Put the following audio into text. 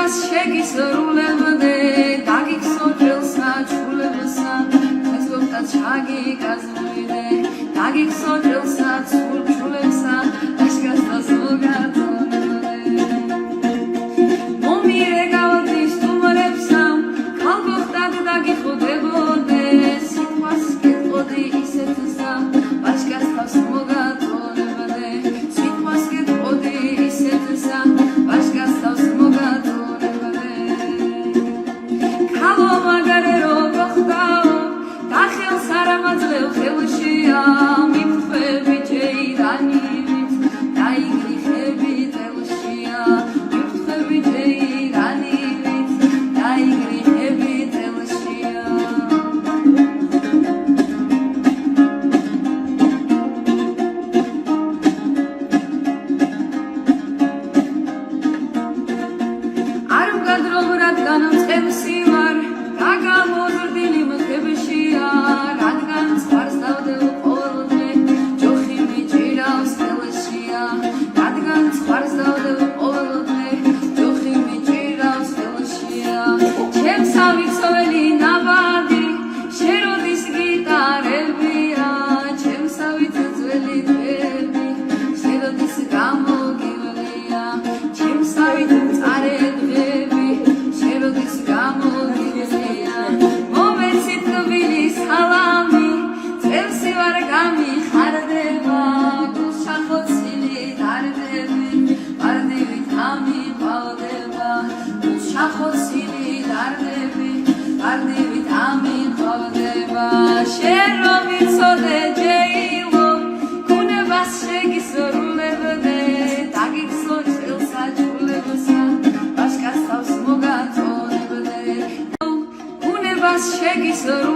ბუნებას შეგისრულებდე დაგიქცო ძველსა ჩულებსა მეზობთა ჩაგიკაზრიდე დაგიქცო ძველსა ჩულებსა აშკასთა ზოგადონებდე მომირე გავდის თუმრებსა ქალბოხტად დაგიხუდებოდე სიტყვას კეთყოდი ისეთსა აშკასთავს მოგატონებდე სიტყვას კეთყოდი ისეთსა აშკასთავს მოგატონებდე ქალო მაგარი რო გახდაო და ხელს არ ამაძლევ ხელშია მიმხვევი ჯეირანივით დაიგრიხები წელშია მიმხვევი ჯეირანივით დაიგრიხები წელშია არ ვგადრობ რადგან მწყემსი ვარ და გამოზრდილი მგებშია რადგან ცხვარს დავდევ ყოველდღე ჯოხი მიჭირავს ხელშია რადგან ცხვარს დავდევ ყოველდღე ჯოხი მიჭირავს ხელშია ჩემსავი ცოველი ნაბადი შეროდის გიტარებია ჩემსავი ძველი დღეები შეროდის გამოგივლია ჩემსავი წარე დღეები შეროდის გამოგივლია მომეცით ტბილი სალამი წელსი ვარ გამიხარდება გულშახოცილი დარდები ვარდივით ამიყვავდება გულშახოცილი დარდები ვარდივით ამიყვავდება შენ რომ ვიცოდე ჯეილო ბუნებას შეგისრულებდე დაგიქცო ძველსა ჩულებსა აშკასთავს მოგატონებდე ბუნებას შეგისრულებდე